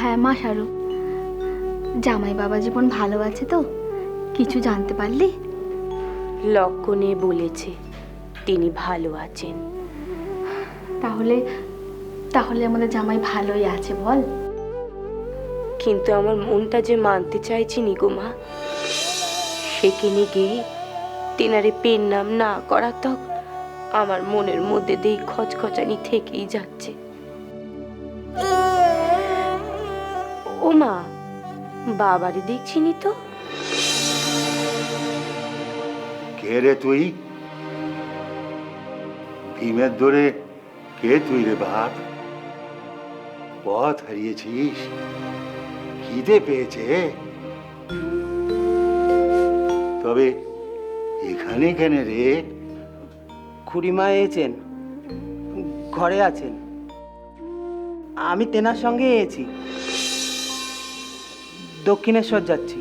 হ্যাঁ মা শারু, জামাই বাবা জীবন ভালো আছে তো? কিছু জানতে পারলি? লক্ষণে বলেছে তিনি ভালো আছেন। তাহলে তাহলে আমাদের জামাই ভালোই আছে বল। কিন্তু আমার মনটা যে মানতে চাইছি নি গো মা। সেখানে গিয়ে তেনারে পেন নাম না করা তক আমার মনের মধ্যে দিয়ে খচখচানি থেকেই যাচ্ছে। ও মা, বাবারে দেখছিনি তো? কে রে তুই? ভীমের দরে কে তুই রে বাপ? পথ হারিয়েছিস? খিদে পেয়েছে? তবে এখানে কেন রে? খুড়িমা এসেছেন, ঘরে আছেন। আমি তেনার সঙ্গে এসেছি, দক্ষিণেশ্বর যাচ্ছি।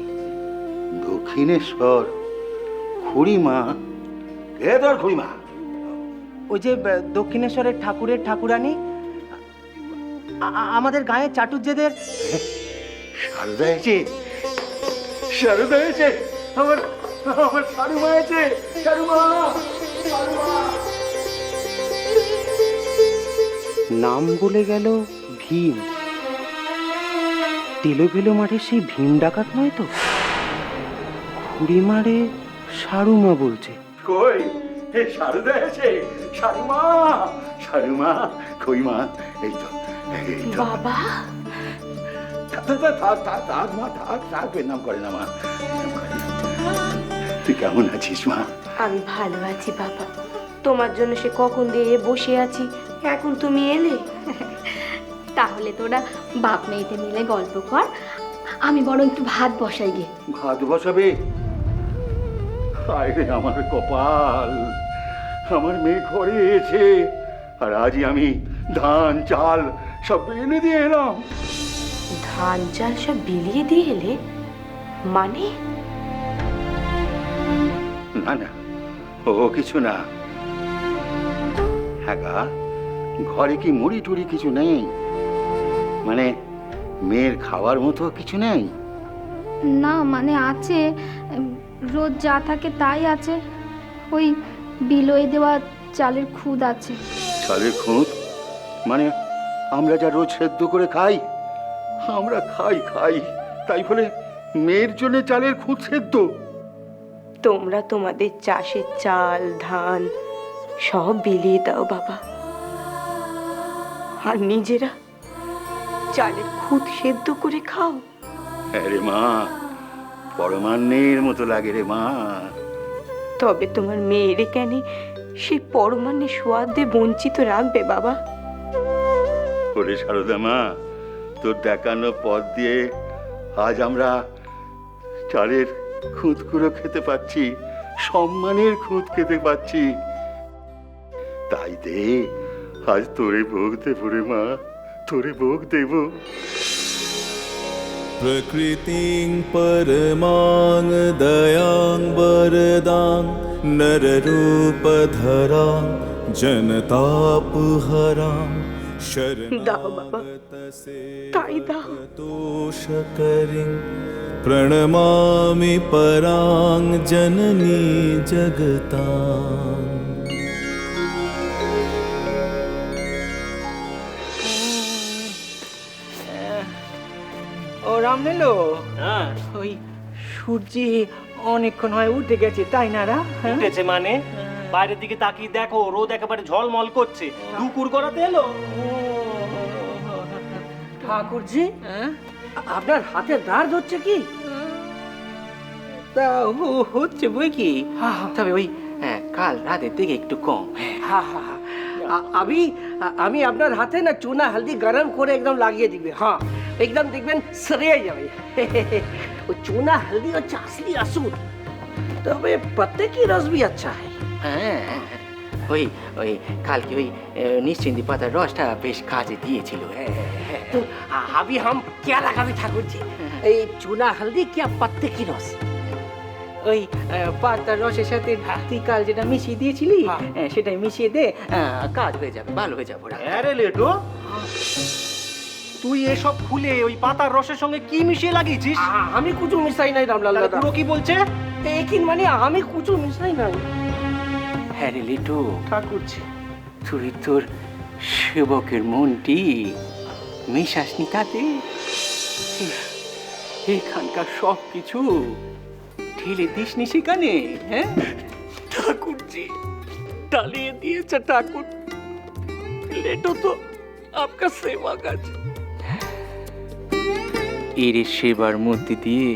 দক্ষিণেশ্বর? খুড়িমা? কে তোর খুড়িমা? ওই যে দক্ষিণেশ্বরের ঠাকুরের ঠাকুরানী, আমাদের গায়ে চাটুর্যেদের। সারদা হয়েছে, সারদা হয়েছে, আমার আমার শাড়ুমা হয়েছে, শাড়ুমা, শাড়ুমা। নাম বলে গেল ভীম। তেলোভেলো মাঠের সেই ভীম ডাকাত নয় তো? খুড়িমারে শাড়ুমা বলছে। কই এ সারদা হয়েছে, শাড়ুমা, শাড়ুমা, খুড়িমা, এই তো, এই তো। বাবা, থাক থাক থাক মা, থাক থাক, এর নাম করে না মা। তুই কেমন আছিস মা? আমি ভালো আছি বাবা। তোমার জন্য সে কখন দিয়ে বসে আছি, এখন তুমি এলে। তাহলে তোরা বাপ মেয়েতে মিলে গল্প কর, আমি বরং একটু ভাত বসাই গে। ভাত বসাবে? হায় রে আমার কপাল, আমার মেয়ে ঘরে এসে, আর আজই আমি ধান চাল সব এনে দিয়ে এলাম। ধান চাল সব বিলিয়ে দিয়ে এলে? মানে? না না, ও কিছু না। হ্যাঁ গা, ঘরে কি মুড়ি টুড়ি কিছু নেই? মানে মেয়ের খাওয়ার মতো কিছু নেই? না মানে আছে, রোজ যা থাকে তাই আছে। ওই বিলোয় দেওয়া চালের খুদ আছে। চালের খুঁত? মানে আমরা যা রোজ সেদ্ধ করে খাই? আমরা খাই খাই, তাই বলে মেয়ের জন্য চালের খুঁত সেদ্ধ? তোমরা তোমাদের চাষের চাল ধান সব বিলিয়ে দাও বাবা, আর নিজেরা চালের খুদ সেদ্ধ করে খাও। হ্যাঁ রে মা, পরমান্নের মতো লাগে রে মা। তবে তোমার মেয়েরে কেন সেই পরমান্নের সোয়াদে বঞ্চিত রাখবে বাবা? ওরে সারদা মা, তোর দেখানো পথ দিয়ে আজ আমরা চালের খুঁতগুলো খেতে পাচ্ছি, সম্মানের খুঁত খেতে পাচ্ছি। তাই দে, আজ তোরে ভোগ দেব রে মা, তোরে ভোগ দেব। प्रकृतिं परमां दयां वरदां नररूपधरां जनतापहरां দাও বাবা, তাই দাও। शरणतोषकरीं प्रणमामि परां जननी जगतां। ও রামনেলো, ওই সূর্যি অনেকক্ষণ হয় উঠে গেছে, তাই না রা? উঠেছে মানে? বাইরের দিকে তাকিয়ে দেখো, রোদ একেবারে ঝলমল করছে। দুপুর গড়াতে এলো। ঠাকুরজি, আপনার হাতে দাঁড় হচ্ছে কি? তা হচ্ছে বই কি, তবে ওই কাল রাতের দিকে একটু কম। আমি আপনার হাতে না চুনা হলদি গরম করে একদম লাগিয়ে দিবে। হ্যাঁ, একদম দেখবেন সরে যাবে। वो चूना हल्दी और असली असूल, तबे पत्ते की रस भी अच्छा है। হ্যাঁ, ওই ওই কালকে ওই নিশ্চিন্দি পাতার রসটা বেশ কাজে দিয়েছিল। तो अभी हम क्या लगावे ठाकुर जी? ये चूना हल्दी क्या पत्ते की रस? ওই পাতার রসের সাথে তুই কাল যেটা মিশিয়ে দিয়েছিলি সেটাই মিশিয়ে দে, কাজ হয়ে যাবে, ভালো হয়ে যাবে। আরে লেটো, তুই এসব খুলে ওই পাতার রসের সঙ্গে কি মিশিয়ে লাগিয়েছিস? আমি কুচু মিশাই নাই রামলাল তাহলে দাদা। পুরো কি বলছে? একিন মানে আমি কুচু মিশাই নাই। হ্যাঁ রে লিটু, ঠাকুরজি, তুই তোর সেবকের মনটি মিশাসনি তাতে? এখানকার সব কিছু ঢেলে দিসনি সেখানে, হ্যাঁ? ठाकुर जी डालिए दिए ठाकुर, लेटो तो आपका सेवा काज। এর সেবার মধ্যে দিয়ে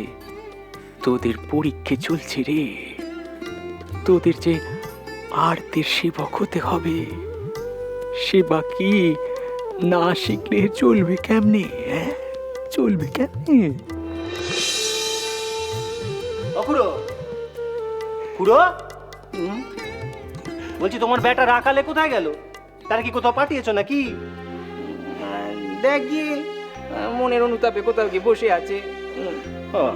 তোদের পরীক্ষা চলছে রে। তোদের যে আরতের সেবক হতে হবে, সেবা কি না শিখলে চলবে কেমনে? হ্যাঁ, চলবে কেমনে? অকুরো, কুড়ো, বলছি তোমার বেটা রাখালে কোথায় গেল? তার কি কোথাও পাঠিয়েছো নাকি? দেখ গিয়ে মনের অনুতাপে কোথাও গিয়ে বসে আছে। হ্যাঁ।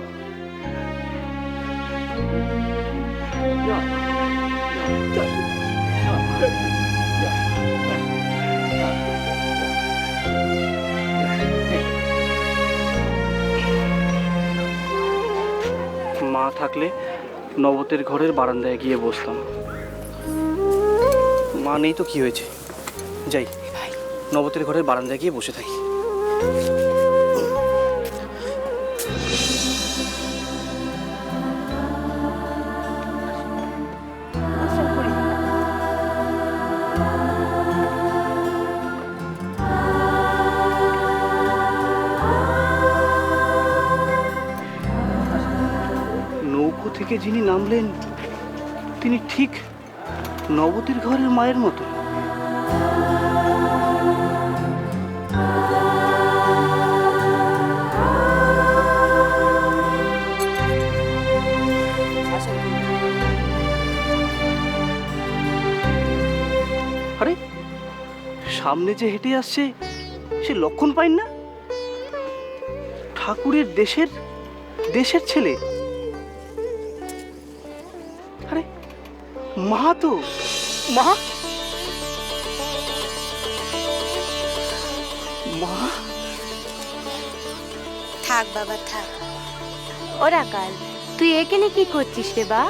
মা থাকলে নবতের ঘরের বারান্দায় গিয়ে বসতাম। মা নেই তো কি হয়েছে, যাই নবতের ঘরের বারান্দায় গিয়ে বসে থাকি। নৌকো থেকে যিনি নামলেন তিনি ঠিক নবতীর ঘরের মায়ের মতো। আরে সামনে যে হেঁটে আসছে সে লক্ষণ পাইন না? ঠাকুরের দেশের ছেলে। আরে মা তো, মা মা থাক বাবা থাক। ওরা কাল তুই এখানে কি করছিস রে বা?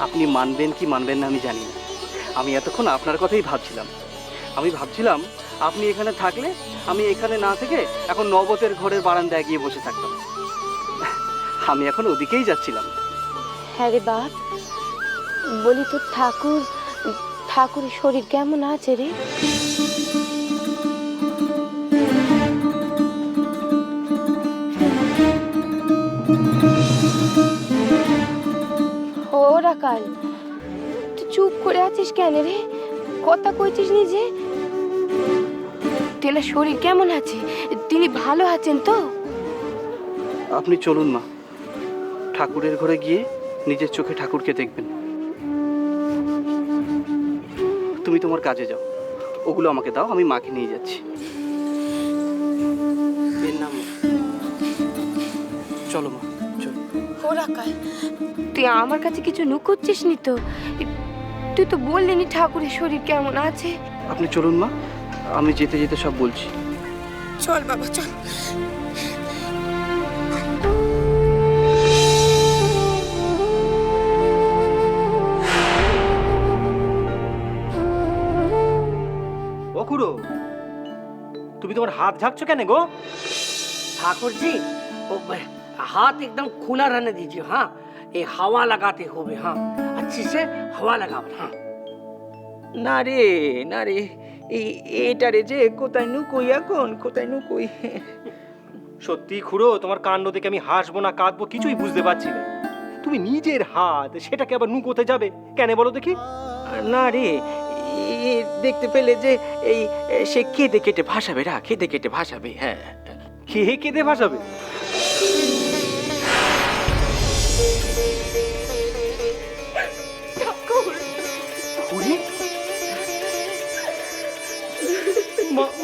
আপনি মানবেন কি মানবেন না আমি জানি না। আমি এতক্ষণ আপনার কথাই ভাবছিলাম। আমি ভাবছিলাম আপনি এখানে থাকলে আমি এখানে না থেকে এখন নবতের ঘরের বারান্দায় গিয়ে বসে থাকতাম। আমি এখন ওদিকেই যাচ্ছিলাম। হ্যাঁ রে বাপ, বলি তো ঠাকুরের শরীর কেমন আছে রে? ওরা কাল তুই চুপ করে আছিস কেন রে? কথা কইছিস নি যে? তেনার শরীর কেমন আছে? তিনি ভালো আছেন তো? আপনি চলুন মা, ঠাকুরের ঘরে গিয়ে নিজের চোখে ঠাকুরকে দেখবেন। তুমি তোমার কাজে যাও, ওগুলো আমাকে দাও, আমি মাকে নিয়ে যাচ্ছি। এর নাম চলো মা, চলো। ওরা কাল তুই আমার কাছে কিছু নুকোচ্ছিস নি তো? তুই তো বললি নি ঠাকুরের শরীর কেমন আছে। আপনি চলুন মা, আমি যেতে যেতে সব বলছি। চল বাবা চল। ও খুড়ো, তুমি তোমার হাত ঝাঁকছো কেন গো? ठाकुर जी वो हाथ एकदम खुला रहने दीजिए। हाँ, ये हवा लगाते हुए, हाँ अच्छी से हवा लगाओ। हाँ না রে, না রে, এটারে যে কোথায় নুকোই, এখন কোথায় নুকোই? সত্যি খুড়ো, তোমার কাণ্ড দেখে আমি হাসবো না কাঁদবো কিছুই বুঝতে পারছি না। তুমি নিজের হাত সেটাকে আবার নুকোতে যাবে কেন বলো দেখি? না রে, দেখতে পেলে যে এই সে কেঁদে কেটে ভাসাবে, কেঁদে কেটে ভাসাবে। হ্যাঁ, কে কেঁদে ভাসাবে?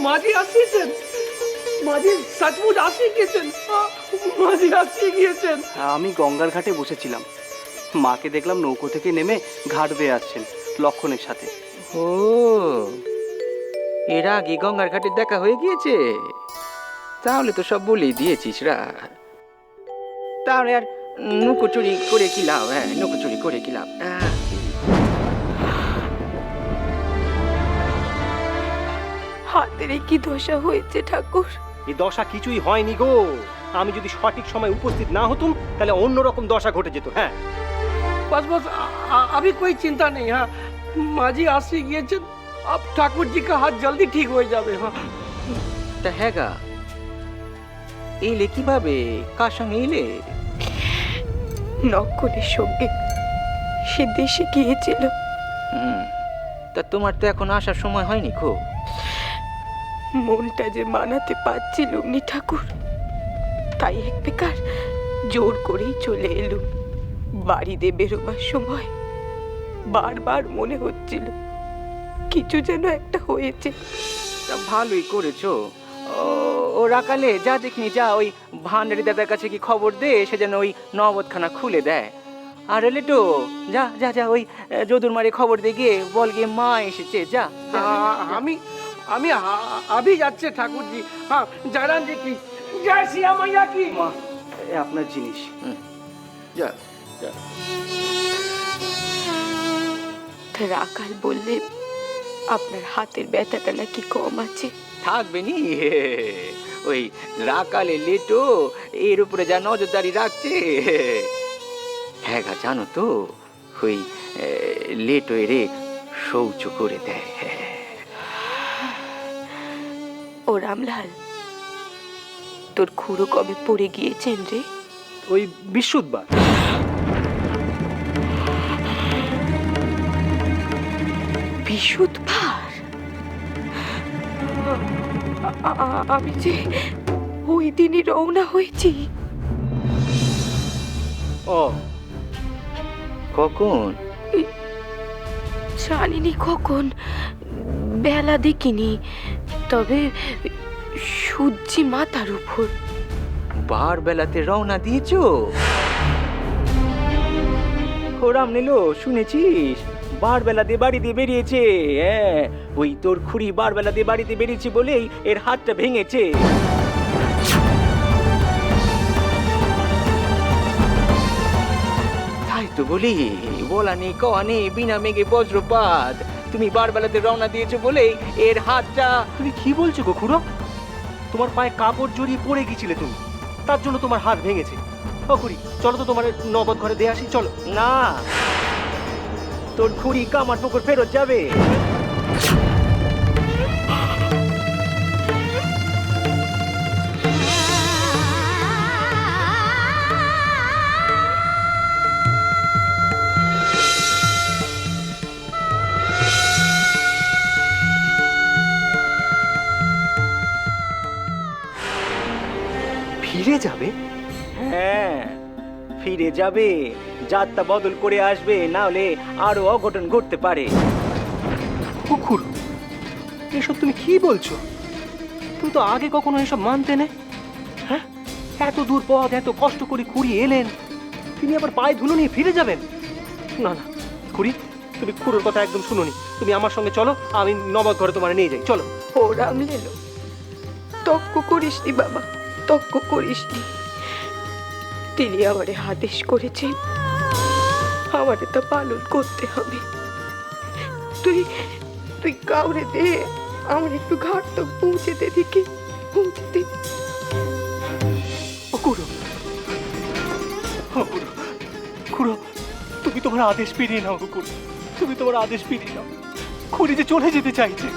माजी আসিয়েছেন, মাঝি সচমুচ আসি গিয়েছেন, মাঝি আসি গিয়েছেন। আমি গঙ্গার ঘাটে বসেছিলাম, মাকে দেখলাম নৌকো থেকে নেমে ঘাট বেয়ে আসছেন লক্ষণের সাথে। ও, এর আগে গঙ্গার ঘাটে দেখা হয়ে গিয়েছে? তাহলে তো সব বলেই দিয়েছিস রা। তাহলে আর নুকোচুরি করে কি লাভ? হ্যাঁ, নুকোচুরি করে কি লাভ? হাতের এ কি দশা হয়েছে ঠাকুর? এই দশা কিছুই হয়নি গো। আমি যদি সঠিক সময় উপস্থিত না হতুম তাহলে অন্যরকম দশা ঘটে যেত। হ্যাঁ, बस बस अभी कोई चिंता नहीं। हाँ, माजी आसी গিয়েছেন, अब ठाकुर जी का हाथ जल्दी ठीक हो जाবে। हाँ, তা হ্যাঁ গা, এলে কিভাবে? কার সঙ্গে এলে? নকলের সঙ্গে সে দেশে গিয়েছিল। তা তোমার তো এখন আসার সময় হয়নি খো। মনটা যে মানাতে পারছিলুম নি ঠাকুর, তাই এক বেকার জোর করেই চলে এলুম। বাড়িতে বেরোবার সময় বারবার মনে হচ্ছিল কিছু যেন একটা হয়েছে। তা ভালোই করেছো। ও রাকালে যা দেখিনি, যা ওই ভান্ডারি দাদার কাছে কি খবর দে, সে যেন ওই নবদখানা খুলে দেয়। আর এলে তো যা যা যা ওই যদুর মারে খবর দিয়ে গিয়ে বল গিয়ে মা এসেছে। যা যা। আমি আমি अभी যাচ্ছে ঠাকুর জি। হ্যাঁ, জানান যে কি জয় সিয়া মাইয়া কি। মা, এ আপনার জিনিস। যা যা। রাকাল বললে আপনার হাতের ব্যথাটা নাকি কম আছে। থাকবে নি, ওই রাকালে লেটো এর উপরে যা নজরদারি রাখছে। হ্যাঁ গা, জানো তো ওই লেটো এরে শৌচ করে দেয়। ও রামলাল, তোর খুড়ো কবে পড়ে গিয়েছেন রে? ওই বৃহস্পতিবার। বিশুদ্ধবার? আমি যে ওই দিনই রওনা হয়েছি। ও, কখন? জানিনি কখন, বেলা দেখিনি, তবে সূর্যি মাথার উপর। বার বেলাতে রওনা দিয়েছো? ওরাম নিলো, শুনেছিস? বার বেলা দিয়ে বাড়ি দিয়ে বেরিয়েছে। হ্যাঁ, ওই তোর খুড়ি বার বেলা দিয়ে বাড়িতে বেরিয়েছে বলেই এর হাতটা ভেঙেছে। তাই তো বলি, বলা নেই কওয়া নেই, বিনা মেঘে বজ্রপাত। তুমি বার বেলাতে রওনা দিয়েছো বলেই এর হাতটা। তুমি কি বলছো গো খুড়ো? তোমার পায়ে কাপড় জড়িয়ে পড়ে গিয়েছিলে তুমি, তার জন্য তোমার হাত ভেঙেছে। ও খুড়ি, চলো তো তোমার নগদ ঘরে দিয়ে আসি, চলো। না, তোর খুড়ি কামার পুকুর ফেরত যাবে। ফিরে যাবে? হ্যাঁ, ফিরে যাবে, যাত্রা বদল করে আসবে, না হলে আরো অঘটন ঘটতে পারে। ও খুড়ো, এসব তুমি কি বলছো? তুমি তো আগে কখনো এসব মানতে না। হ্যাঁ, এত দূর পথ এত কষ্ট করে খুড়ি এলেন, তিনি আবার পায়ে ধুলো নিয়ে ফিরে যাবেন? না না খুড়ি, তুমি খুড়োর কথা একদম শুনোনি। তুমি আমার সঙ্গে চলো, আমি নবাব ঘরে তোমার নিয়ে যাই, চলো। ও রামলেলো, তক্ক করিসনি বাবা, তক্ক করিসনি। তিনি আমারে আদেশ করেছেন, আমারে তা পালন করতে হবে। তুই তুই কাউরে দে, আমার একটু ঘাট তক পৌঁছে দে, দিকে পৌঁছে দে। ও খুড়ো, ও খুড়ো, খুড়ো, তুমি তোমার আদেশ ফিরিয়ে নাও গো খুড়ো, তুমি তোমার আদেশ ফিরিয়ে নাও। খুড়ি যে চলে যেতে চাইছে।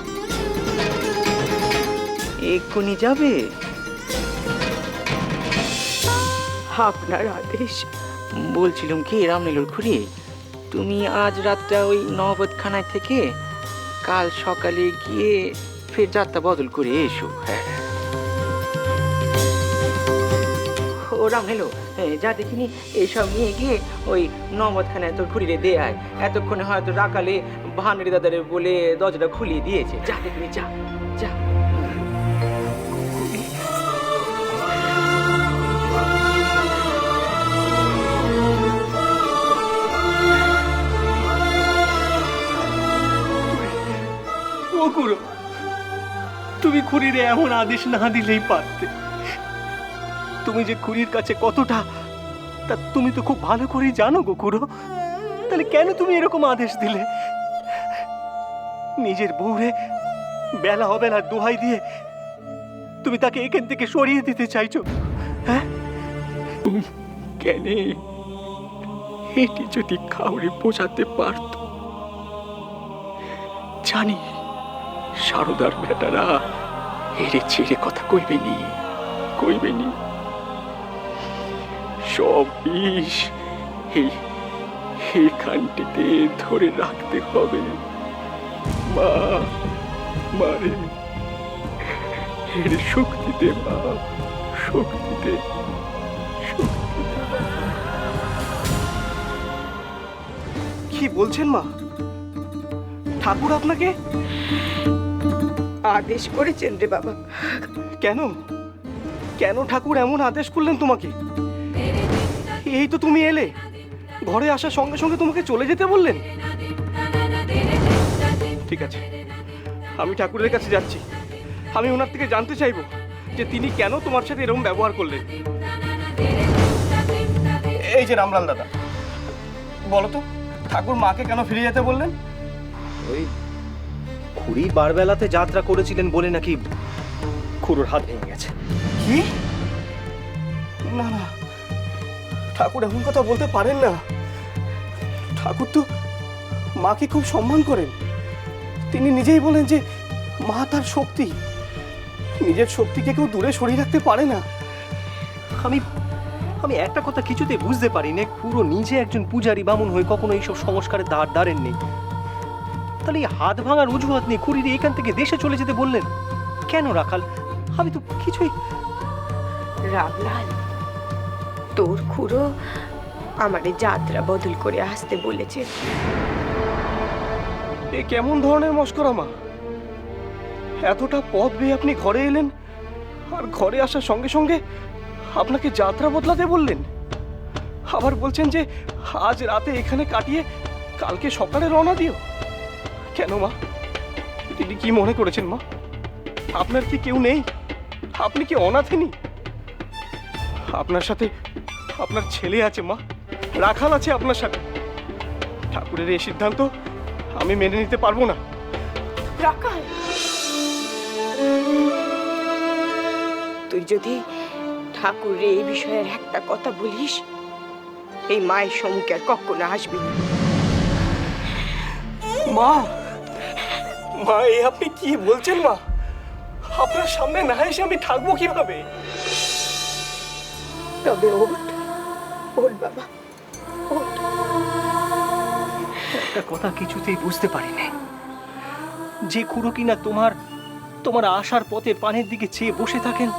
এক্ষুনি যাবে? আপনার আদেশ। বলছিলাম কি রামনীলুর খুড়ি, তুমি আজ রাতটা ওই নবদখানায় থেকে কাল সকালে গিয়ে ফের যাত্রা বদল করে এসো। হ্যাঁ, ও রামনীলু, যা দেখিনি এইসব নিয়ে গিয়ে ওই নবদখানায় তোর খুড়িরে দে আয়। এতক্ষণে হয়তো রাকালে ভান্ডারি দাদারে বলে দরজাটা খুলিয়ে দিয়েছে। যা দেখিনি, যা যা। ও খুড়ো, তুমি খুড়িরে এমন আদেশ না দিলেই পারতে। তুমি যে খুড়ির কাছে কতটা, তা তুমি তো খুব ভালো করেই জানো গো খুড়ো। তাহলে কেন তুমি এরকম আদেশ দিলে? নিজের বউরে বেলা অবেলা দোহাই দিয়ে তুমি তাকে এখান থেকে সরিয়ে দিতে চাইছো, হ্যাঁ? কেন? এটি যদি কাউরে বোঝাতে পারত। জানি সারদার বেটারা এরে ছেড়ে কথা কইবেনি, কইবেনি। সব বিষ এই খানটিতে ধরে রাখতে হবে। মা, মারে এর শক্তি দে মা, শক্তি দে, শক্তি দে। কি বলছেন মা? ঠাকুর আপনাকে আদেশ করেছেন রে বাবা। কেন? কেন ঠাকুর এমন আদেশ করলেন তোমাকে? এই তো তুমি এলে, ঘরে আসার সঙ্গে সঙ্গে তোমাকে চলে যেতে বললেন। ঠিক আছে, আমি ঠাকুরের কাছে যাচ্ছি। আমি ওনার থেকে জানতে চাইবো যে তিনি কেন তোমার সাথে এরকম ব্যবহার করলেন। এই যে রামলাল দাদা, বলো তো ঠাকুর মাকে কেন ফিরে যেতে বললেন? ওই খুড়ি বারবেলাতে যাত্রা করেছিলেন বলে নাকি খুড়োর হাত ভেঙে গেছে। কি? না না, ঠাকুর এমন কথা বলতে পারেন না। ঠাকুর তো মাকে খুব সম্মান করেন। তিনি নিজেই বলেন যে মা তার শক্তি, নিজের শক্তিকে কেউ দূরে সরিয়ে রাখতে পারে না। আমি একটা কথা কিছুতেই বুঝতে পারি না, খুড়ো নিজে একজন পূজারী বামুন হয়ে কখনো এইসব সংস্কারের ধার ধারেননি। তাহলে এই হাত ভাঙার অজুহাত নেই খুড়ির এখান থেকে দেশে চলে যেতে বললেন কেন রাখাল? আমি তো কিছুই। রামলাল, তোর খুড়ো আমারে যাত্রা বদল করে আসতে বলেছে। এ কেমন ধরনের মস্করা মা? এতটা পথ বেয়ে আপনি ঘরে এলেন, আর ঘরে আসার সঙ্গে সঙ্গে আপনাকে যাত্রা বদলাতে বললেন। আবার বলছেন যে আজ রাতে এখানে কাটিয়ে কালকে সকালে রওনা দিও। কেন মা? তিনি কি মনে করেছেন মা? আপনার কি কেউ নেই? আপনি কি অনাথিনী? আপনার সাথে আপনার ছেলে আছে মা, রাখাল আছে আপনার সাথে। ঠাকুরের এই সিদ্ধান্ত আমি মেনে নিতে পারবো না। রাখাল, তুই যদি ঠাকুরের এই বিষয়ের একটা কথা বলিস, এই মায়ের সম্মুখে আর কখনো আসবি না। মা, মা এ আপনি কি বলছেন মা? আপনার সামনে না এসে আমি থাকবো কিভাবে? তবে ওঠ, ওঠ বাবা, ওঠ। একটা কথা কিছুতেই বুঝতে পারি না, যে খুড়ো কিনা তোমার আসার পথে পানের দিকে চেয়ে বসে থাকেন,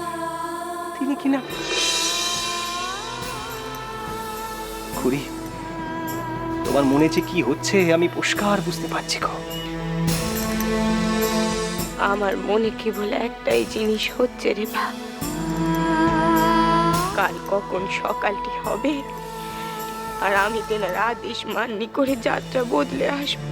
তিনি কিনা। খুড়ি, তোমার মনে যে কি হচ্ছে আমি পরিষ্কার বুঝতে পারছি গো। আমার মনে কেবল একটাই জিনিস হচ্ছে রে বা, কাল কখন সকালটি হবে আর আমি তেনার আদেশ মান্যি করে যাত্রা বদলে আসবো।